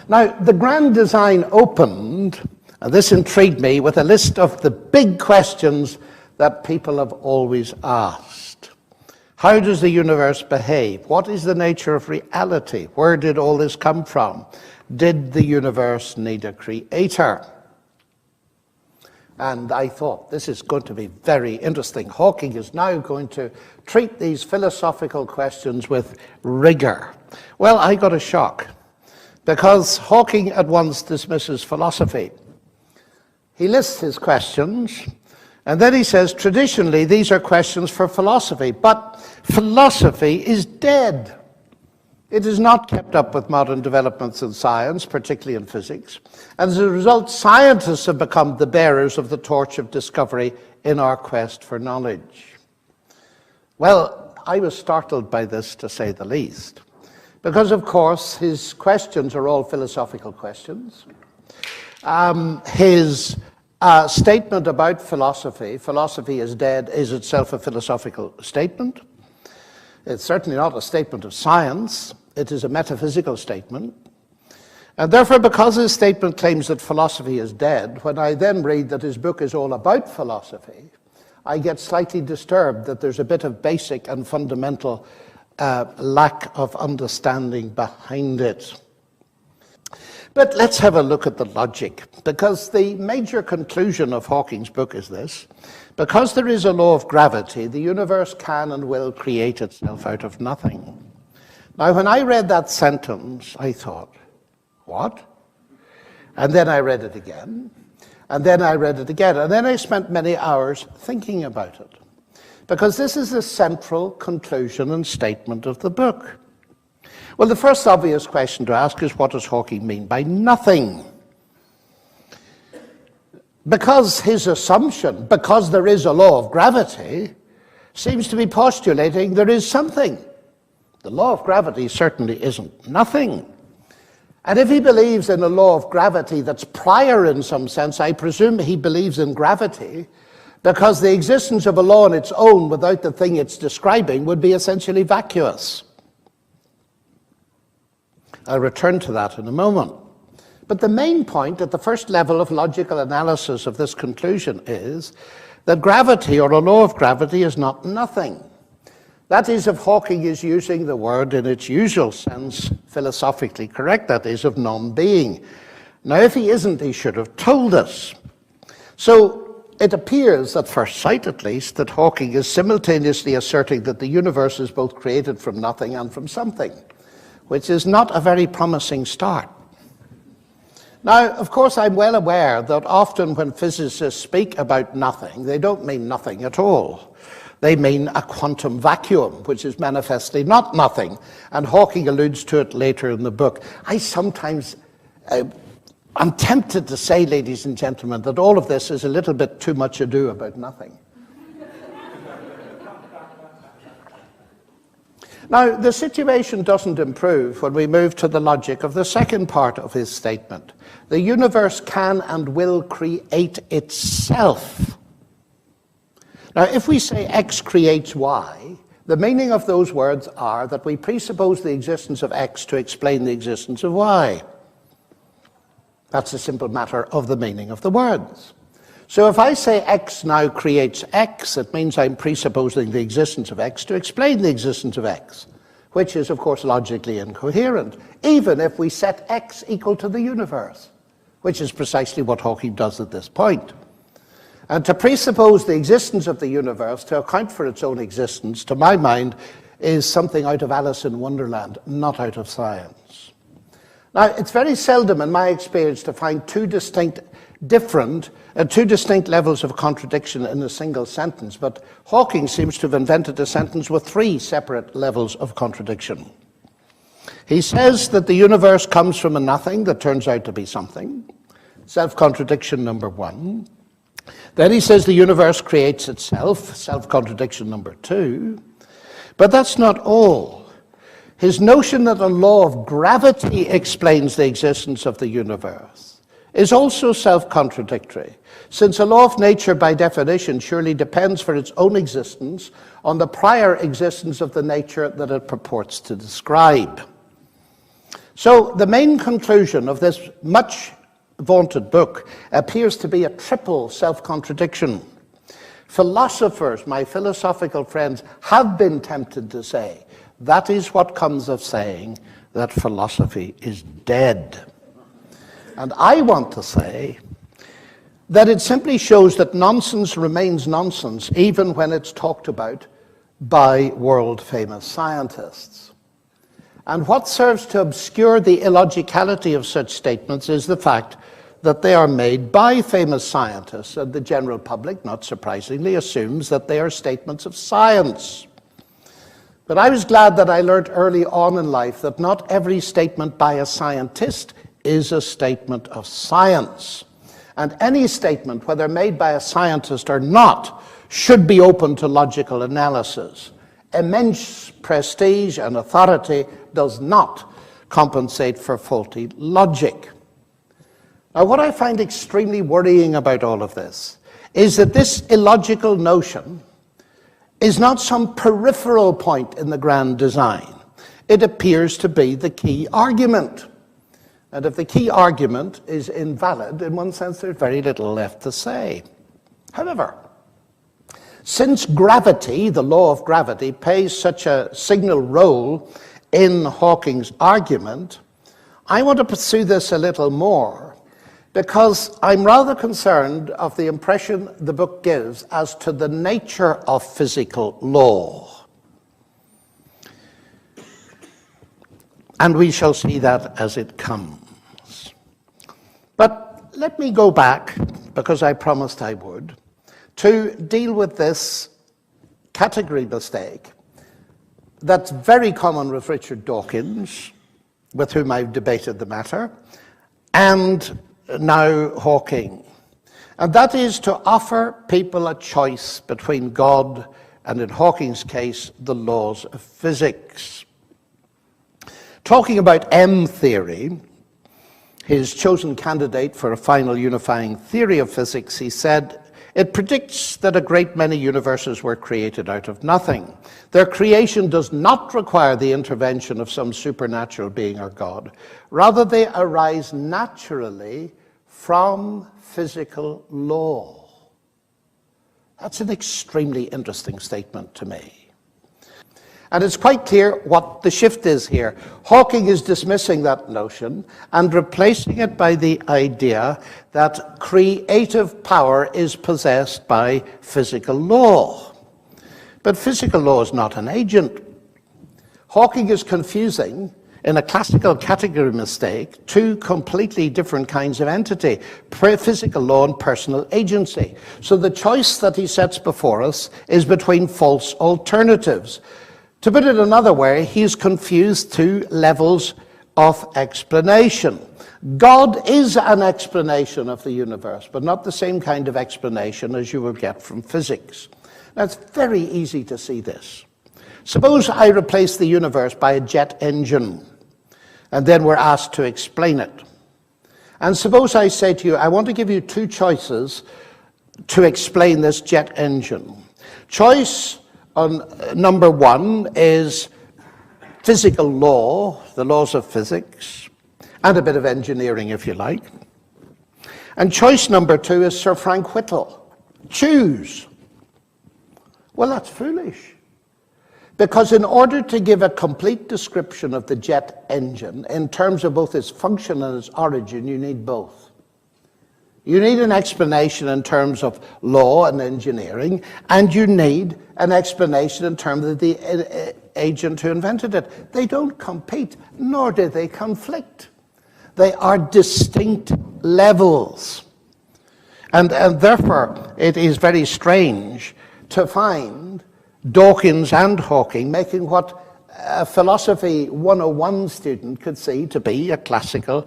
Now, the grand design opened, and this intrigued me, with a list of the big questions that people have always asked. How does the universe behave? What is the nature of reality? Where did all this come from? Did the universe need a creator? And I thought, this is going to be very interesting. Hawking is now going to treat these philosophical questions with rigor. Well, I got a shock, because Hawking at once dismisses philosophy. He lists his questions, and then he says, traditionally, these are questions for philosophy, but philosophy is dead. It is not kept up with modern developments in science, particularly in physics. And as a result, scientists have become the bearers of the torch of discovery in our quest for knowledge. Well, I was startled by this, to say the least, because, of course, his questions are all philosophical questions. His statement about philosophy is dead, is itself a philosophical statement. It's certainly not a statement of science. It is a metaphysical statement. And therefore, because his statement claims that philosophy is dead, when I then read that his book is all about philosophy, I get slightly disturbed that there's a bit of basic and fundamental lack of understanding behind it. But let's have a look at the logic, because the major conclusion of Hawking's book is this: because there is a law of gravity, the universe can and will create itself out of nothing. Now, when I read that sentence, I thought, what? And then I read it again, and then I read it again, and then I spent many hours thinking about it, because this is the central conclusion and statement of the book. Well, the first obvious question to ask is, what does Hawking mean by nothing? Because his assumption, because there is a law of gravity, seems to be postulating there is something. The law of gravity certainly isn't nothing. And if he believes in a law of gravity that's prior in some sense, I presume he believes in gravity, because the existence of a law on its own without the thing it's describing would be essentially vacuous. I'll return to that in a moment. But the main point at the first level of logical analysis of this conclusion is that gravity, or a law of gravity, is not nothing. That is, if Hawking is using the word in its usual sense, philosophically correct, that is, of non-being. Now, if he isn't, he should have told us. So it appears, at first sight at least, that Hawking is simultaneously asserting that the universe is both created from nothing and from something, which is not a very promising start. Now, of course, I'm well aware that often when physicists speak about nothing, they don't mean nothing at all. They mean a quantum vacuum, which is manifestly not nothing, and Hawking alludes to it later in the book. I'm tempted to say, ladies and gentlemen, that all of this is a little bit too much ado about nothing. Now, the situation doesn't improve when we move to the logic of the second part of his statement. The universe can and will create itself. Now, if we say X creates Y, the meaning of those words are that we presuppose the existence of X to explain the existence of Y. That's a simple matter of the meaning of the words. So if I say X now creates X, it means I'm presupposing the existence of X to explain the existence of X, which is, of course, logically incoherent, even if we set X equal to the universe, which is precisely what Hawking does at this point. And to presuppose the existence of the universe to account for its own existence, to my mind, is something out of Alice in Wonderland, not out of science. Now, it's very seldom in my experience to find two distinct levels of contradiction in a single sentence, but Hawking seems to have invented a sentence with three separate levels of contradiction. He says that the universe comes from a nothing that turns out to be something, self-contradiction number one. Then he says the universe creates itself, self-contradiction number two. But that's not all. His notion that a law of gravity explains the existence of the universe is also self-contradictory, since a law of nature by definition surely depends for its own existence on the prior existence of the nature that it purports to describe. So the main conclusion of this much vaunted book appears to be a triple self-contradiction. Philosophers, my philosophical friends, have been tempted to say, that is what comes of saying that philosophy is dead. And I want to say that it simply shows that nonsense remains nonsense even when it's talked about by world-famous scientists. And what serves to obscure the illogicality of such statements is the fact that they are made by famous scientists, and the general public, not surprisingly, assumes that they are statements of science. But I was glad that I learned early on in life that not every statement by a scientist is a statement of science. And any statement, whether made by a scientist or not, should be open to logical analysis. Immense prestige and authority does not compensate for faulty logic. Now, what I find extremely worrying about all of this is that this illogical notion is not some peripheral point in the grand design. It appears to be the key argument. And if the key argument is invalid, in one sense, there's very little left to say. However, since gravity, the law of gravity, plays such a signal role in Hawking's argument, I want to pursue this a little more because I'm rather concerned of the impression the book gives as to the nature of physical law. And we shall see that as it comes. But let me go back, because I promised I would, to deal with this category mistake that's very common with Richard Dawkins, with whom I've debated the matter, and now Hawking. And that is to offer people a choice between God and, in Hawking's case, the laws of physics. Talking about M theory, his chosen candidate for a final unifying theory of physics, he said, "It predicts that a great many universes were created out of nothing. Their creation does not require the intervention of some supernatural being or God. Rather, they arise naturally from physical law." That's an extremely interesting statement to me. And it's quite clear what the shift is here. Hawking is dismissing that notion and replacing it by the idea that creative power is possessed by physical law. But physical law is not an agent. Hawking is confusing, in a classical category mistake, two completely different kinds of entity, physical law and personal agency. So the choice that he sets before us is between false alternatives. To put it another way, he's confused two levels of explanation. God is an explanation of the universe, but not the same kind of explanation as you will get from physics. Now, it's very easy to see this. Suppose I replace the universe by a jet engine, and then we're asked to explain it. And suppose I say to you, I want to give you two choices to explain this jet engine. Choice number one is physical law, the laws of physics, and a bit of engineering, if you like. And choice number two is Sir Frank Whittle. Choose. Well, that's foolish. Because in order to give a complete description of the jet engine, in terms of both its function and its origin, you need both. You need an explanation in terms of law and engineering, and you need an explanation in terms of the agent who invented it. They don't compete, nor do they conflict. They are distinct levels. And therefore, it is very strange to find Dawkins and Hawking making what a philosophy 101 student could see to be a classical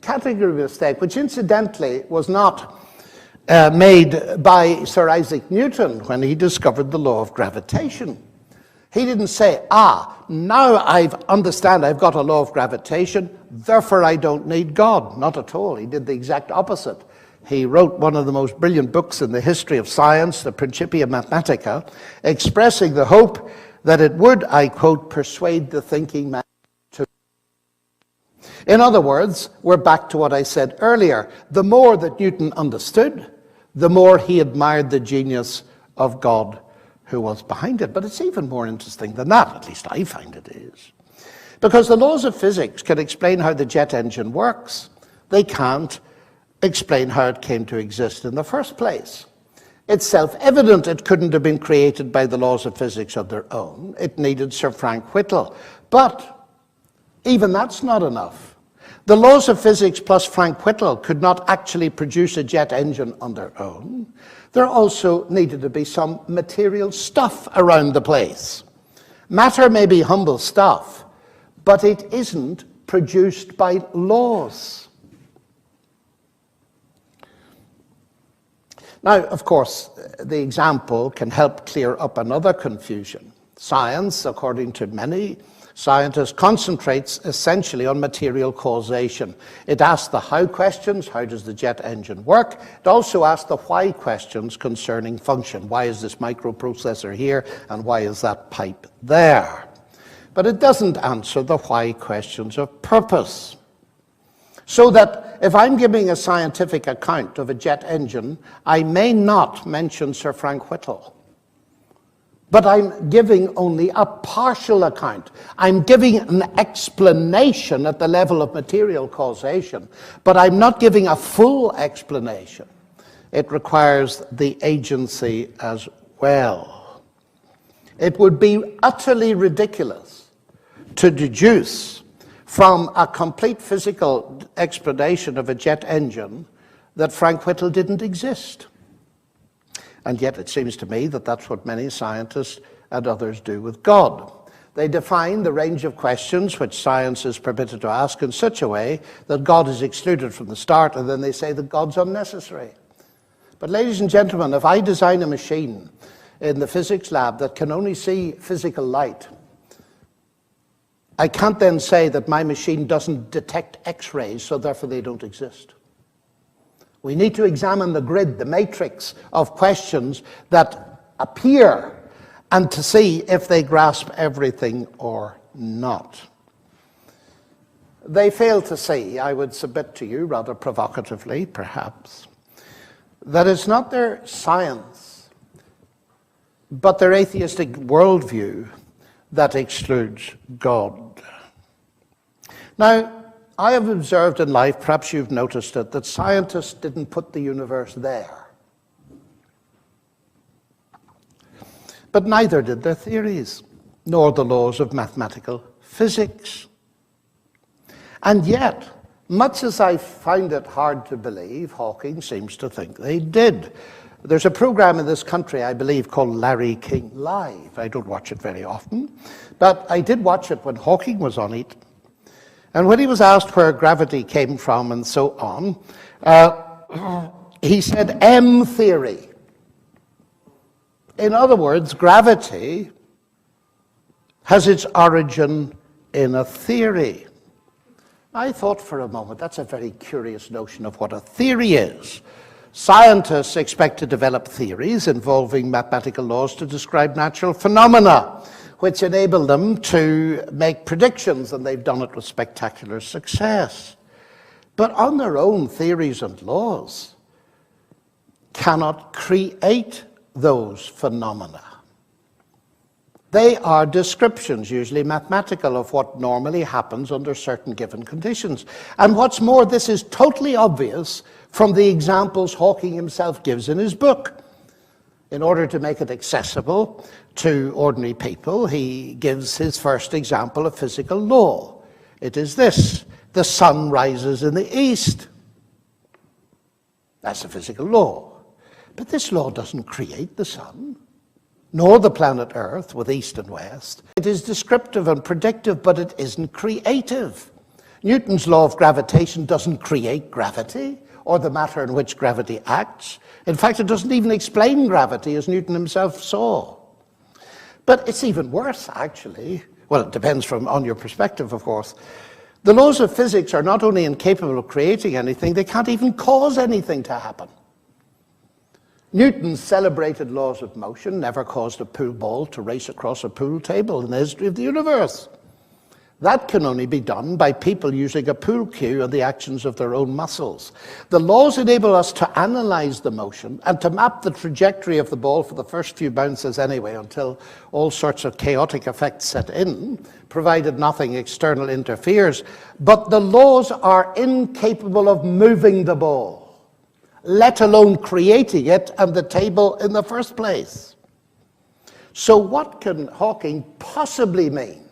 category mistake, which incidentally was not made by Sir Isaac Newton when he discovered the law of gravitation. He didn't say, now I understand I've got a law of gravitation, therefore I don't need God. Not at all. He did the exact opposite. He wrote one of the most brilliant books in the history of science, the Principia Mathematica, expressing the hope that it would, I quote, persuade the thinking man to. In other words, we're back to what I said earlier. The more that Newton understood, the more he admired the genius of God who was behind it. But it's even more interesting than that, at least I find it is. Because the laws of physics can explain how the jet engine works. They can't explain how it came to exist in the first place. It's self-evident it couldn't have been created by the laws of physics of their own. It needed Sir Frank Whittle. But even that's not enough. The laws of physics plus Frank Whittle could not actually produce a jet engine on their own. There also needed to be some material stuff around the place. Matter may be humble stuff, but it isn't produced by laws. Now, of course, the example can help clear up another confusion. Science, according to many scientists, concentrates essentially on material causation. It asks the how questions, how does the jet engine work? It also asks the why questions concerning function. Why is this microprocessor here and why is that pipe there? But it doesn't answer the why questions of purpose. So that if I'm giving a scientific account of a jet engine, I may not mention Sir Frank Whittle. But I'm giving only a partial account. I'm giving an explanation at the level of material causation, but I'm not giving a full explanation. It requires the agency as well. It would be utterly ridiculous to deduce from a complete physical explanation of a jet engine that Frank Whittle didn't exist. And yet it seems to me that that's what many scientists and others do with God. They define the range of questions which science is permitted to ask in such a way that God is excluded from the start, and then they say that God's unnecessary. But ladies and gentlemen, if I design a machine in the physics lab that can only see physical light, I can't then say that my machine doesn't detect X-rays, so therefore they don't exist. We need to examine the grid, the matrix of questions that appear, and to see if they grasp everything or not. They fail to see, I would submit to you, rather provocatively perhaps, that it's not their science, but their atheistic worldview that excludes God. Now, I have observed in life, perhaps you've noticed it, that scientists didn't put the universe there. But neither did their theories, nor the laws of mathematical physics. And yet, much as I find it hard to believe, Hawking seems to think they did. There's a program in this country, I believe, called Larry King Live. I don't watch it very often, but I did watch it when Hawking was on it. And when he was asked where gravity came from and so on, he said M theory. In other words, gravity has its origin in a theory. I thought for a moment, that's a very curious notion of what a theory is. Scientists expect to develop theories involving mathematical laws to describe natural phenomena, which enable them to make predictions, and they've done it with spectacular success. But on their own, theories and laws cannot create those phenomena. They are descriptions, usually mathematical, of what normally happens under certain given conditions. And what's more, this is totally obvious from the examples Hawking himself gives in his book. In order to make it accessible to ordinary people, he gives his first example of physical law. It is this: the sun rises in the east. That's a physical law. But this law doesn't create the sun, nor the planet Earth with east and west. It is descriptive and predictive, but it isn't creative. Newton's law of gravitation doesn't create gravity or the matter in which gravity acts. In fact, it doesn't even explain gravity, as Newton himself saw. But it's even worse, actually. Well, it depends on your perspective, of course. The laws of physics are not only incapable of creating anything, they can't even cause anything to happen. Newton's celebrated laws of motion never caused a pool ball to race across a pool table in the history of the universe. That can only be done by people using a pool cue and the actions of their own muscles. The laws enable us to analyze the motion and to map the trajectory of the ball for the first few bounces anyway, until all sorts of chaotic effects set in, provided nothing external interferes. But the laws are incapable of moving the ball, let alone creating it and the table in the first place. So what can Hawking possibly mean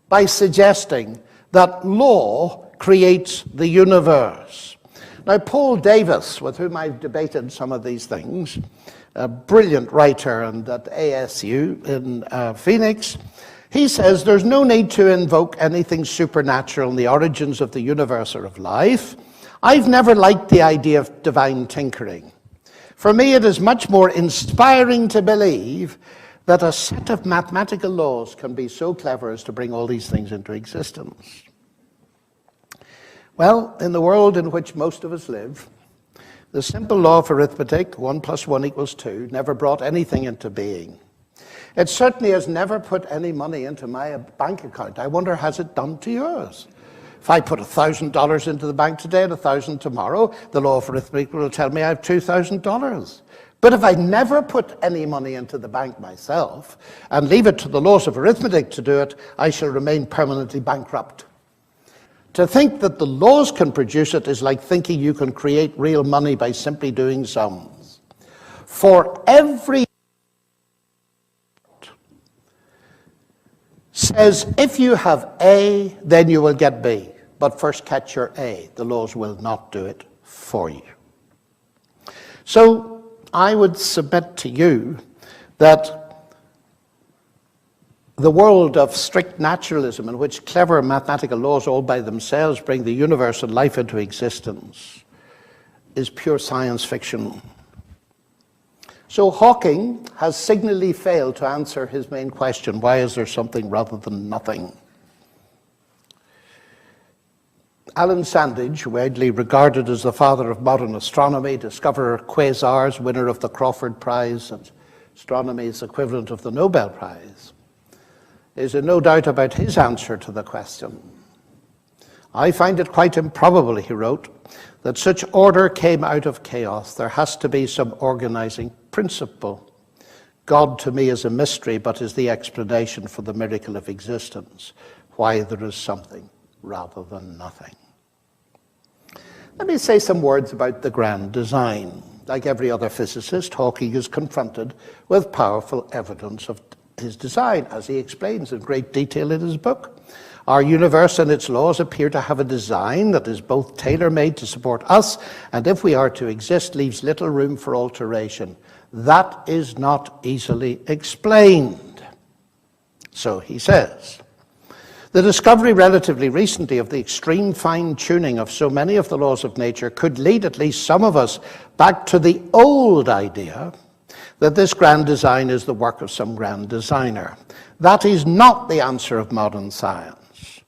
by suggesting that law creates the universe? Now, Paul Davies, with whom I've debated some of these things, a brilliant writer and at ASU in Phoenix, he says there's no need to invoke anything supernatural in the origins of the universe or of life. I've never liked the idea of divine tinkering. For me, it is much more inspiring to believe that a set of mathematical laws can be so clever as to bring all these things into existence. Well, in the world in which most of us live, the simple law of arithmetic, 1 + 1 = 2, never brought anything into being. It certainly has never put any money into my bank account. I wonder, has it done to yours? If I put $1,000 into the bank today and 1,000 tomorrow, the law of arithmetic will tell me I have $2,000. But if I never put any money into the bank myself and leave it to the laws of arithmetic to do it, I shall remain permanently bankrupt. To think that the laws can produce it is like thinking you can create real money by simply doing sums. For every says if you have A, then you will get B. But first catch your A. The laws will not do it for you. So I would submit to you that the world of strict naturalism, in which clever mathematical laws all by themselves bring the universe and life into existence, is pure science fiction. So Hawking has signally failed to answer his main question: why is there something rather than nothing? Alan Sandage, widely regarded as the father of modern astronomy, discoverer of quasars, winner of the Crawford Prize and astronomy's equivalent of the Nobel Prize, is in no doubt about his answer to the question. I find it quite improbable, he wrote, that such order came out of chaos. There has to be some organizing principle. God to me is a mystery, but is the explanation for the miracle of existence, why there is something rather than nothing. Let me say some words about the grand design. Like every other physicist, Hawking is confronted with powerful evidence of his design, as he explains in great detail in his book. Our universe and its laws appear to have a design that is both tailor-made to support us, and if we are to exist, leaves little room for alteration. That is not easily explained. So he says, the discovery relatively recently of the extreme fine-tuning of so many of the laws of nature could lead at least some of us back to the old idea that this grand design is the work of some grand designer. That is not the answer of modern science.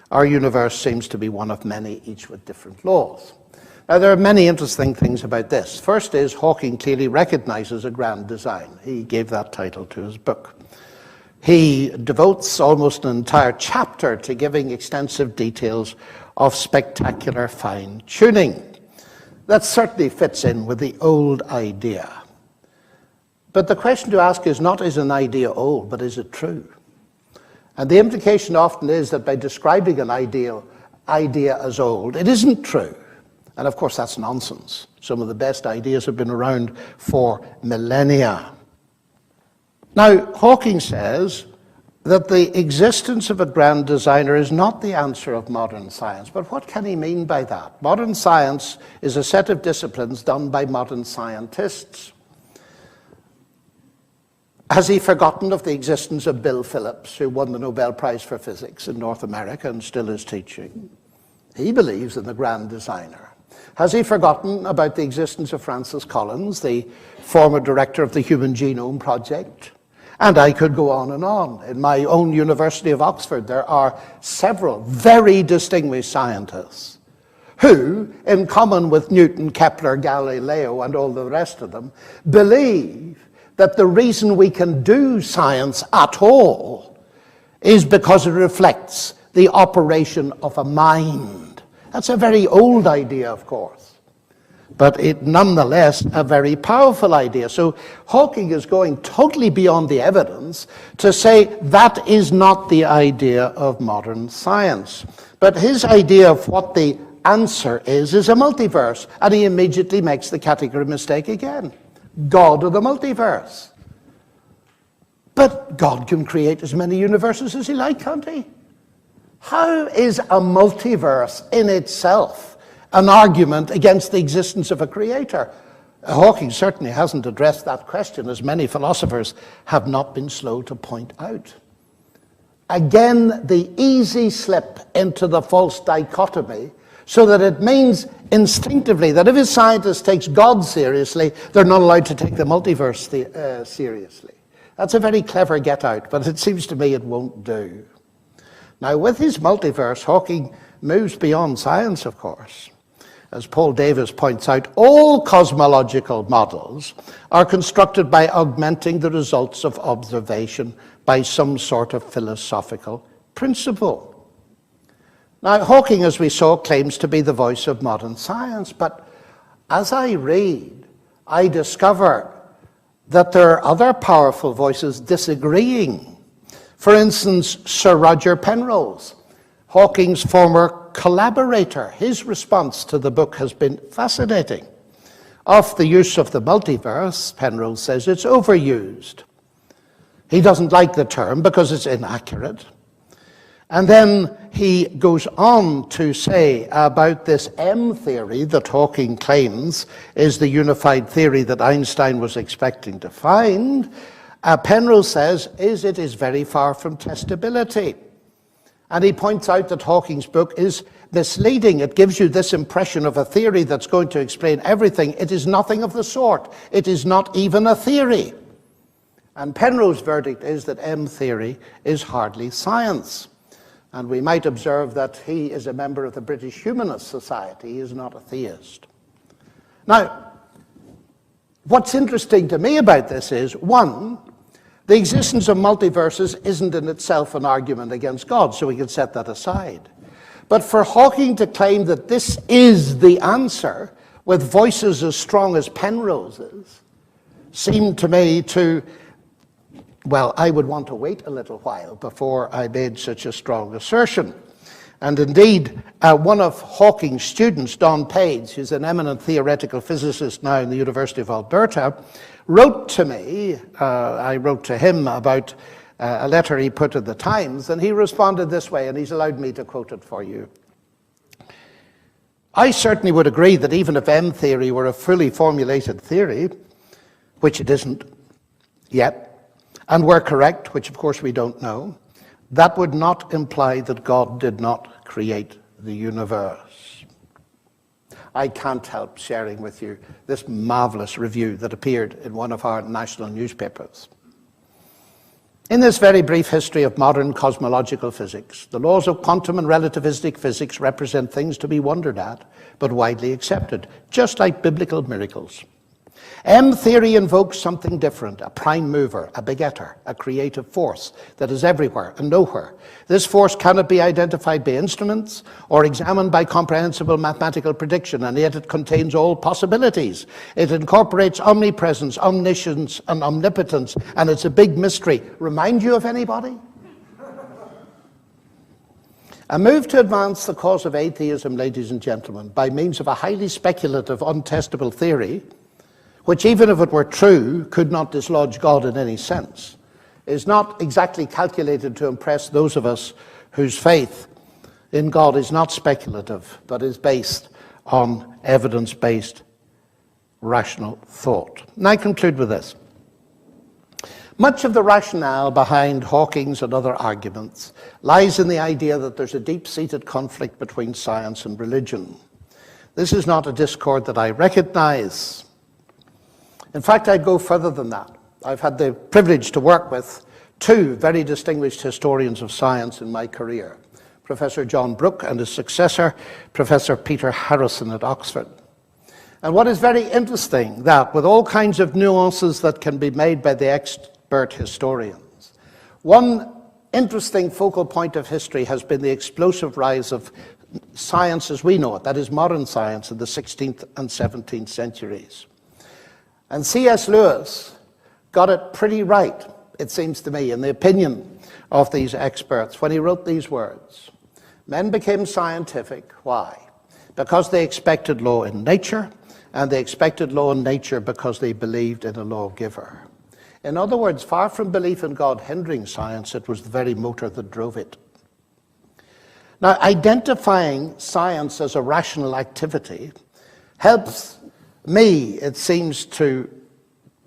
Our universe seems to be one of many, each with different laws. Now, there are many interesting things about this. First is, Hawking clearly recognizes a grand design. He gave that title to his book. He devotes almost an entire chapter to giving extensive details of spectacular fine-tuning. That certainly fits in with the old idea. But the question to ask is not, is an idea old, but is it true? And the implication often is that by describing an idea as old, it isn't true. And of course, that's nonsense. Some of the best ideas have been around for millennia. Now, Hawking says that the existence of a grand designer is not the answer of modern science. But what can he mean by that? Modern science is a set of disciplines done by modern scientists. Has he forgotten of the existence of Bill Phillips, who won the Nobel Prize for Physics in North America and still is teaching? He believes in the grand designer. Has he forgotten about the existence of Francis Collins, the former director of the Human Genome Project? And I could go on and on. In my own University of Oxford, there are several very distinguished scientists who, in common with Newton, Kepler, Galileo, and all the rest of them, believe that the reason we can do science at all is because it reflects the operation of a mind. That's a very old idea, of course, but it nonetheless a very powerful idea. So Hawking is going totally beyond the evidence to say that is not the idea of modern science. But his idea of what the answer is a multiverse, and he immediately makes the category mistake again. God of the multiverse. But God can create as many universes as he likes, can't he? How is a multiverse in itself an argument against the existence of a creator? Hawking certainly hasn't addressed that question, as many philosophers have not been slow to point out. Again, the easy slip into the false dichotomy, so that it means instinctively that if a scientist takes God seriously, they're not allowed to take the multiverse seriously. That's a very clever get-out, but it seems to me it won't do. Now, with his multiverse, Hawking moves beyond science, of course. As Paul Davies points out, all cosmological models are constructed by augmenting the results of observation by some sort of philosophical principle. Now, Hawking, as we saw, claims to be the voice of modern science, but as I read, I discover that there are other powerful voices disagreeing. For instance, Sir Roger Penrose, Hawking's former collaborator. His response to the book has been fascinating. Of the use of the multiverse, Penrose says it's overused. He doesn't like the term because it's inaccurate. And then he goes on to say about this M theory that Hawking claims is the unified theory that Einstein was expecting to find. Penrose says it is very far from testability. And he points out that Hawking's book is misleading. It gives you this impression of a theory that's going to explain everything. It is nothing of the sort. It is not even a theory. And Penrose's verdict is that M theory is hardly science. And we might observe that he is a member of the British Humanist Society. He is not a theist. Now, what's interesting to me about this is, one, the existence of multiverses isn't in itself an argument against God, so we can set that aside. But for Hawking to claim that this is the answer, with voices as strong as Penrose's, seemed to me to, well, I would want to wait a little while before I made such a strong assertion. And indeed, one of Hawking's students, Don Page, who's an eminent theoretical physicist now in the University of Alberta, wrote to me, I wrote to him about a letter he put in the Times, and he responded this way, and he's allowed me to quote it for you. I certainly would agree that even if M theory were a fully formulated theory, which it isn't yet, and were correct, which of course we don't know, that would not imply that God did not create the universe. I can't help sharing with you this marvelous review that appeared in one of our national newspapers. In this very brief history of modern cosmological physics, the laws of quantum and relativistic physics represent things to be wondered at, but widely accepted, just like biblical miracles. M theory invokes something different, a prime mover, a begetter, a creative force that is everywhere and nowhere. This force cannot be identified by instruments or examined by comprehensible mathematical prediction, and yet it contains all possibilities. It incorporates omnipresence, omniscience, and omnipotence, and it's a big mystery. Remind you of anybody? A move to advance the cause of atheism, ladies and gentlemen, by means of a highly speculative, untestable theory, which even if it were true, could not dislodge God in any sense, is not exactly calculated to impress those of us whose faith in God is not speculative, but is based on evidence-based rational thought. And I conclude with this. Much of the rationale behind Hawking's and other arguments lies in the idea that there's a deep-seated conflict between science and religion. This is not a discord that I recognize. In fact, I'd go further than that. I've had the privilege to work with two very distinguished historians of science in my career, Professor John Brooke and his successor, Professor Peter Harrison at Oxford. And what is very interesting, that with all kinds of nuances that can be made by the expert historians, one interesting focal point of history has been the explosive rise of science as we know it, that is modern science, in the 16th and 17th centuries. And C.S. Lewis got it pretty right, it seems to me, in the opinion of these experts, when he wrote these words. Men became scientific. Why? Because they expected law in nature, and they expected law in nature because they believed in a lawgiver. In other words, far from belief in God hindering science, it was the very motor that drove it. Now, identifying science as a rational activity helps me, it seems, to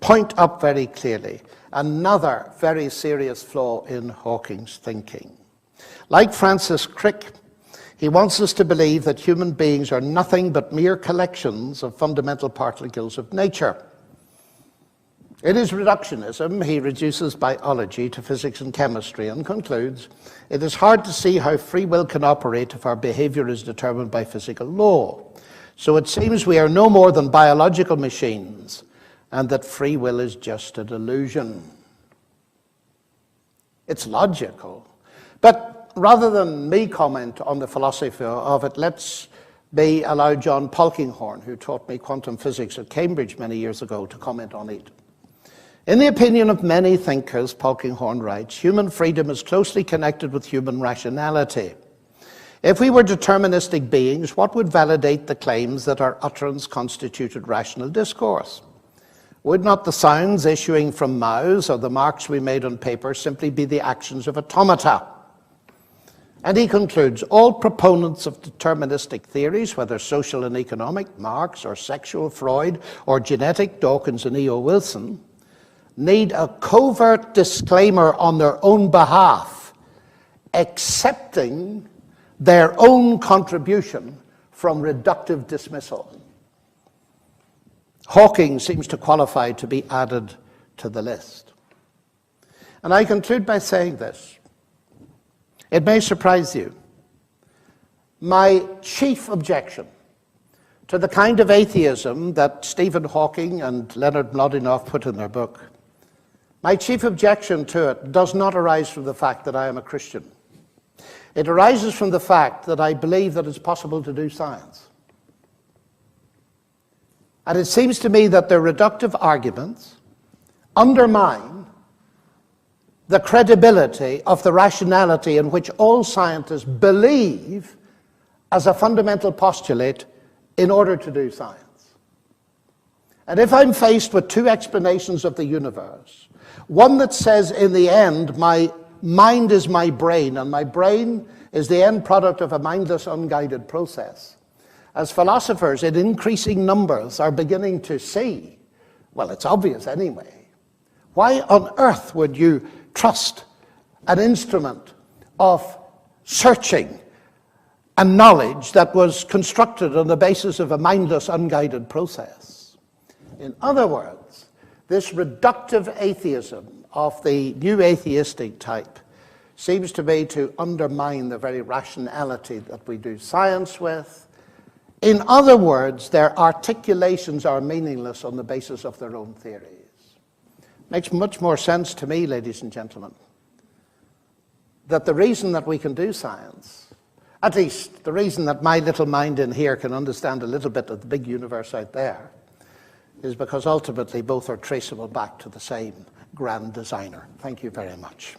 point up very clearly another very serious flaw in Hawking's thinking. Like Francis Crick, he wants us to believe that human beings are nothing but mere collections of fundamental particles of nature. In his reductionism, he reduces biology to physics and chemistry and concludes, it is hard to see how free will can operate if our behavior is determined by physical law. So it seems we are no more than biological machines, and that free will is just a delusion. It's logical. But rather than me comment on the philosophy of it, let's allow John Polkinghorne, who taught me quantum physics at Cambridge many years ago, to comment on it. In the opinion of many thinkers, Hawking'in writes, human freedom is closely connected with human rationality. If we were deterministic beings, what would validate the claims that our utterance constituted rational discourse? Would not the sounds issuing from mouths or the marks we made on paper simply be the actions of automata? And he concludes, all proponents of deterministic theories, whether social and economic, Marx, or sexual, Freud, or genetic, Dawkins and E.O. Wilson, need a covert disclaimer on their own behalf, accepting their own contribution from reductive dismissal. Hawking seems to qualify to be added to the list. And I conclude by saying this. It may surprise you. My chief objection to the kind of atheism that Stephen Hawking and Leonard Mlodinow put in their book, my chief objection to it does not arise from the fact that I am a Christian. It arises from the fact that I believe that it's possible to do science. And it seems to me that their reductive arguments undermine the credibility of the rationality in which all scientists believe as a fundamental postulate in order to do science. And if I'm faced with two explanations of the universe, one that says in the end my mind is my brain and my brain is the end product of a mindless, unguided process, as philosophers in increasing numbers are beginning to see, well, it's obvious anyway, why on earth would you trust an instrument of searching and knowledge that was constructed on the basis of a mindless, unguided process? In other words, this reductive atheism of the new atheistic type seems to me to undermine the very rationality that we do science with. In other words, their articulations are meaningless on the basis of their own theories. Makes much more sense to me, ladies and gentlemen, that the reason that we can do science, at least the reason that my little mind in here can understand a little bit of the big universe out there, is because ultimately both are traceable back to the same grand designer. Thank you very much.